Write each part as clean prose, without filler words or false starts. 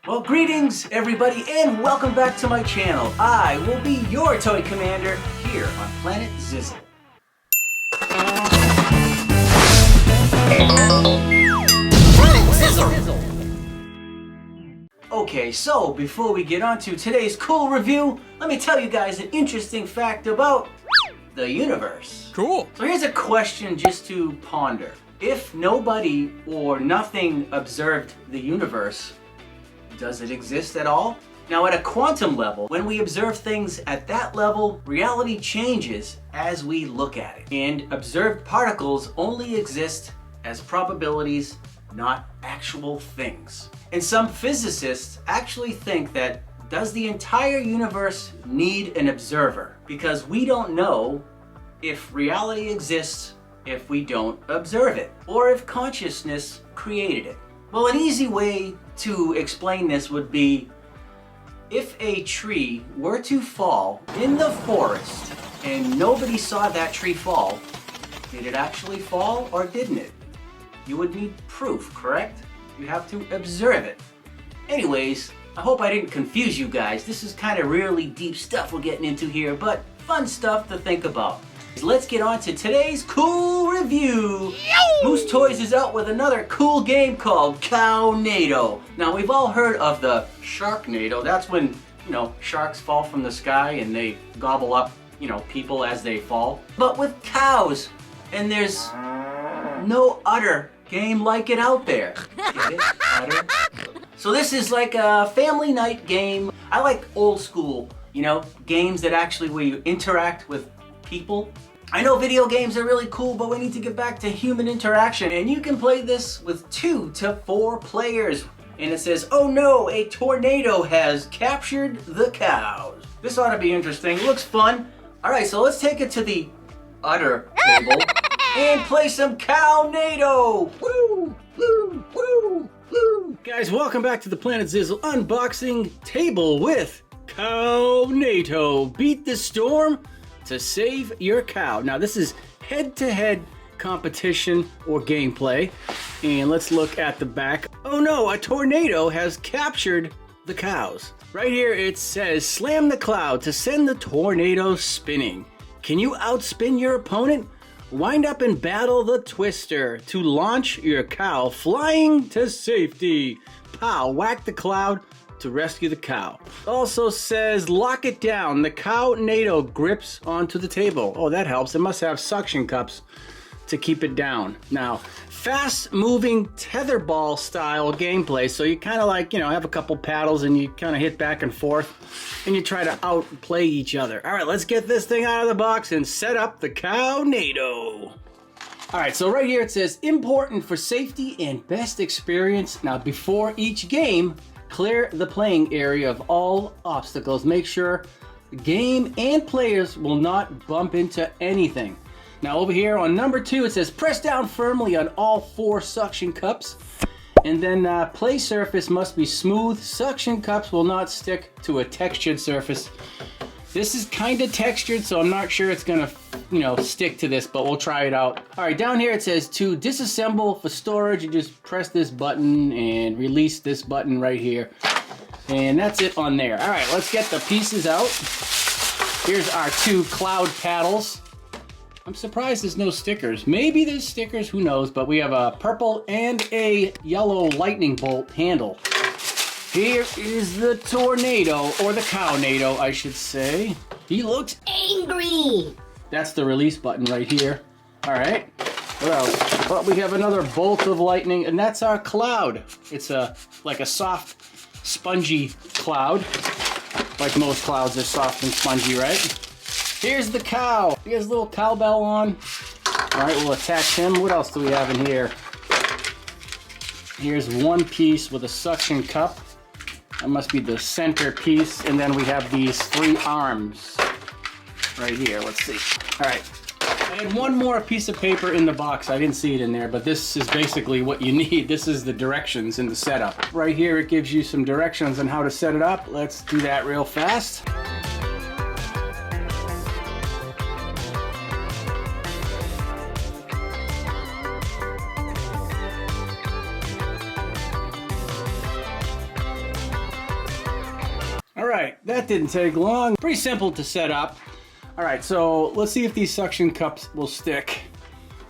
Well, greetings everybody and welcome back to my channel. I will be your toy commander here on Planet Zizzle. Okay, so before we get on to today's cool review, let me tell you guys an interesting fact about the universe. Cool. So here's a question just to ponder. If nobody or nothing observed the universe, does it exist at all? Now at a quantum level, when we observe things at that level, reality changes as we look at it. And observed particles only exist as probabilities, not actual things. And some physicists actually think that does the entire universe need an observer? Because we don't know if reality exists if we don't observe it, or if consciousness created it. Well, an easy way to explain this would be if a tree were to fall in the forest and nobody saw that tree fall, did it actually fall or didn't it? You would need proof, correct? You have to observe it. Anyways, I hope I didn't confuse you guys. This is kind of really deep stuff we're getting into here, but fun stuff to think about. Let's get on to today's cool review. Moose Toys is out with another cool game called COWNADO. Now we've all heard of the Sharknado. That's when, sharks fall from the sky and they gobble up, people as they fall. But with cows, and there's no other game like it out there. Get it? Udder? So this is like a family night game. I like old school, games that actually where you interact with people. I know video games are really cool, but we need to get back to human interaction. And you can play this with 2 to 4 players. And it says, oh no, a tornado has captured the cows. This ought to be interesting. It looks fun. All right, so let's take it to the udder table and play some COWNADO. Woo, woo, woo, woo. Guys, welcome back to the Planet Zizzle unboxing table with COWNADO. Beat the storm to save your cow. Now this is head-to-head competition or gameplay. And let's look at the back. Oh no, a tornado has captured the cows. Right here it says, slam the cloud to send the tornado spinning. Can you outspin your opponent? Wind up and battle the twister to launch your cow flying to safety. Pow, whack the cloud to rescue the cow. Also says, lock it down. The COWNADO grips onto the table. Oh, that helps. It must have suction cups to keep it down. Now, fast-moving tetherball style gameplay. So you kind of like, have a couple paddles and you kind of hit back and forth and you try to outplay each other. All right, let's get this thing out of the box and set up the COWNADO. All right, so right here it says, important for safety and best experience. Now, before each game, clear the playing area of all obstacles. Make sure the game and players will not bump into anything. Now over here on number 2 it says press down firmly on all 4 suction cups, and then play surface must be smooth. Suction cups will not stick to a textured surface. This is kind of textured, so I'm not sure it's gonna stick to this, but we'll try it out. All right, down here it says to disassemble for storage, you just press this button and release this button right here. And that's it on there. All right, let's get the pieces out. Here's our 2 cloud paddles. I'm surprised there's no stickers. Maybe there's stickers, who knows, but we have a purple and a yellow lightning bolt handle. Here is the tornado, or the COWNADO, I should say. He looks angry. That's the release button right here. All right, what else? Well, we have another bolt of lightning, and that's our cloud. It's like a soft, spongy cloud. Like most clouds are soft and spongy, right? Here's the cow. He has a little cowbell on. All right, we'll attach him. What else do we have in here? Here's one piece with a suction cup. That must be the center piece. And then we have these 3 arms right here. Let's see. All right. I had one more piece of paper in the box. I didn't see it in there, but this is basically what you need. This is the directions in the setup. Right here, it gives you some directions on how to set it up. Let's do that real fast. That didn't take long. Pretty simple to set up. All right, so let's see if these suction cups will stick.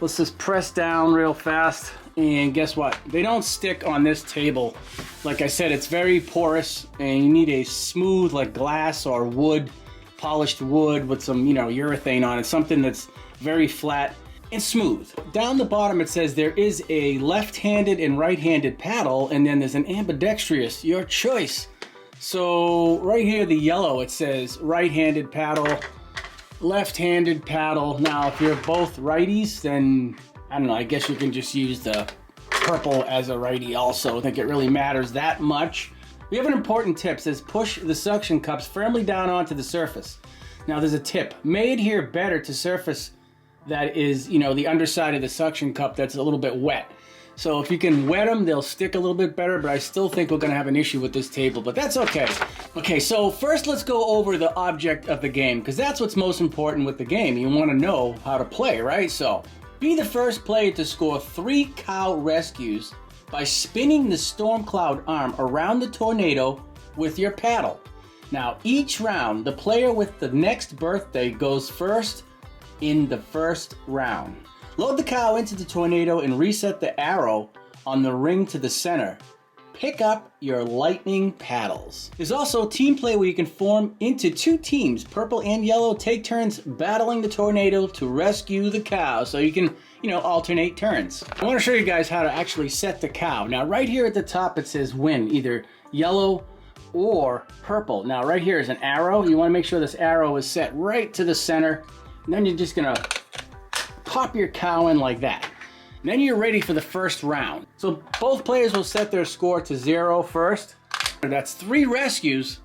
Let's just press down real fast, and guess what? They don't stick on this table. Like I said, it's very porous, and you need a smooth, like glass or wood, polished wood with some, you know, urethane on it, something that's very flat and smooth. Down the bottom it says there is a left-handed and right-handed paddle, and then there's an ambidextrous, your choice. So right here, the yellow, it says right-handed paddle, left-handed paddle. Now, if you're both righties, then, I don't know, I guess you can just use the purple as a righty also. I don't think it really matters that much. We have an important tip. It says push the suction cups firmly down onto the surface. Now, there's a tip. May adhere better to surface that is, you know, the underside of the suction cup that's a little bit wet. So if you can wet them, they'll stick a little bit better, but I still think we're gonna have an issue with this table, but that's okay. Okay, so first let's go over the object of the game, because that's what's most important with the game. You wanna know how to play, right? So, be the first player to score 3 cow rescues by spinning the storm cloud arm around the tornado with your paddle. Now, each round, the player with the next birthday goes first in the first round. Load the cow into the tornado and reset the arrow on the ring to the center. Pick up your lightning paddles. There's also team play where you can form into 2 teams, purple and yellow, take turns battling the tornado to rescue the cow. So you can, you know, alternate turns. I want to show you guys how to actually set the cow. Now right here at the top it says win, either yellow or purple. Now right here is an arrow. You want to make sure this arrow is set right to the center. And then you're just gonna pop your cow in like that. And then you're ready for the first round. So both players will set their score to 0 first. That's 3 rescues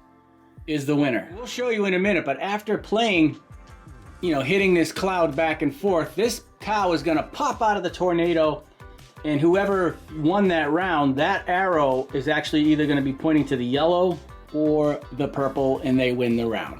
is the winner. We'll show you in a minute, but after playing, you know, hitting this cloud back and forth, this cow is gonna pop out of the tornado, and whoever won that round, that arrow is actually either gonna be pointing to the yellow or the purple, and they win the round.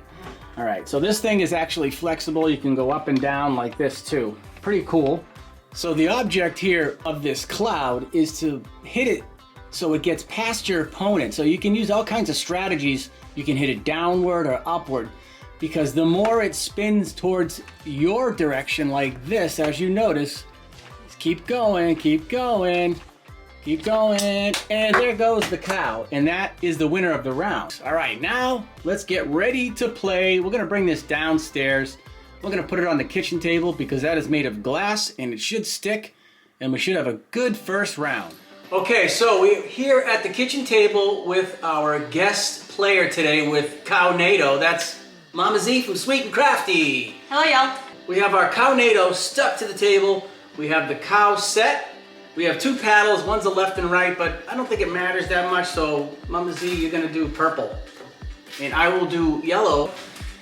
All right, so this thing is actually flexible. You can go up and down like this too. Pretty cool. So the object here of this cloud is to hit it so it gets past your opponent. So you can use all kinds of strategies. You can hit it downward or upward, because the more it spins towards your direction like this, as you notice, just keep going, keep going. Keep going, and there goes the cow, and that is the winner of the round. All right, now let's get ready to play. We're gonna bring this downstairs. We're gonna put it on the kitchen table because that is made of glass and it should stick, and we should have a good first round. Okay, so we're here at the kitchen table with our guest player today with COWNADO. That's Mama Z from Sweet and Crafty. Hello, y'all. We have our COWNADO stuck to the table. We have the cow set. We have 2 paddles, one's a left and right, but I don't think it matters that much, so Mama Z, you're gonna do purple. And I will do yellow.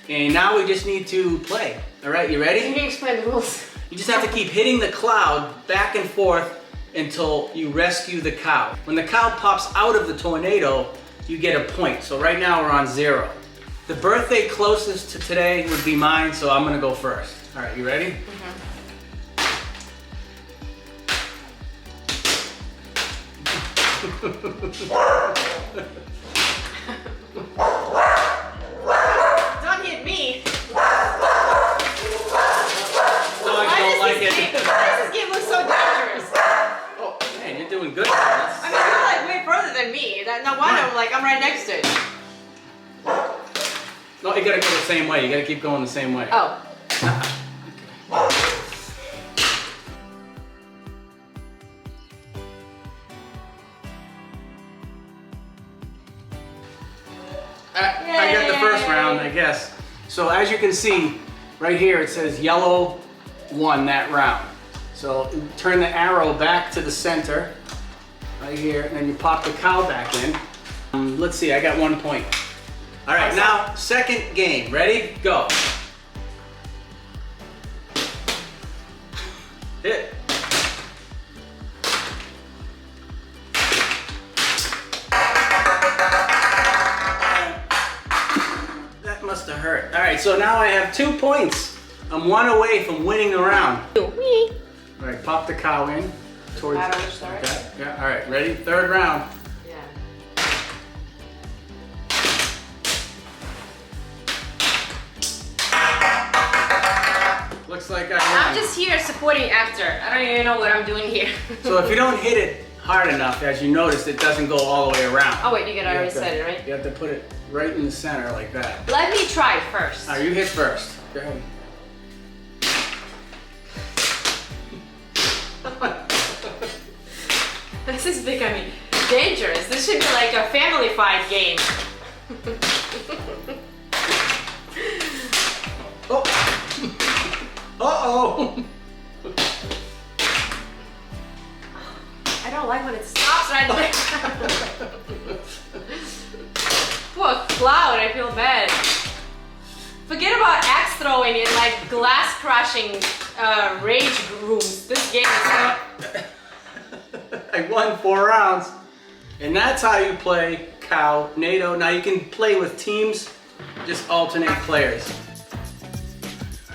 And now we just need to play. All right, you ready? You can explain the rules. You just have to keep hitting the cloud back and forth until you rescue the cow. When the cow pops out of the tornado, you get a point. So right now we're on 0. The birthday closest to today would be mine, so I'm gonna go first. All right, you ready? Don't hit me. No, I don't like it. Why does this game look so dangerous? Oh, man, you're doing good. I mean, you're like way further than me. No wonder, I'm right next to it. No, you gotta go the same way. You gotta keep going the same way. Oh. I got the first round, I guess. So as you can see, right here it says yellow won that round. So turn the arrow back to the center, right here, and then you pop the cow back in. Let's see, I got 1 point. All right, now second game. Ready? Go. Hit. Must have hurt. All right, so now I have 2 points. I'm 1 away from winning the round. All right, pop the cow in towards. Okay. Yeah. All right, ready? Third round. Yeah. just here supporting actor. I don't even know what I'm doing here. So if you don't hit it hard enough, as you noticed, it doesn't go all the way around. Oh wait, you gotta already set it, right? You have to put it right in the center like that. Let me try first. All right, you hit first. Go ahead. This is becoming dangerous. This should be like a family fight game. Oh. Uh-oh. I don't like when it stops right there. Poor Cloud, I feel bad. Forget about axe throwing and like glass crashing rage rooms. This game is I won 4 rounds. And that's how you play COWNADO. Now you can play with teams, just alternate players.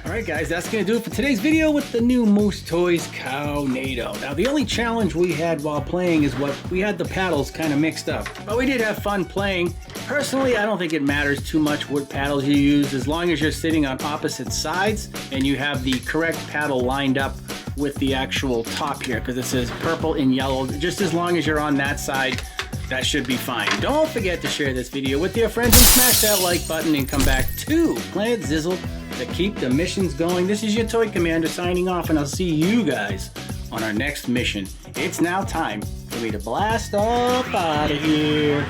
Alright guys, that's going to do it for today's video with the new Moose Toys COWNADO. Now the only challenge we had while playing is we had the paddles kind of mixed up. But we did have fun playing. Personally, I don't think it matters too much what paddles you use as long as you're sitting on opposite sides and you have the correct paddle lined up with the actual top here, because it says purple and yellow. Just as long as you're on that side, that should be fine. Don't forget to share this video with your friends and smash that like button and come back to Planet Zizzle to keep the missions going. This is your Toy Commander signing off, and I'll see you guys on our next mission. It's now time for me to blast off out of here.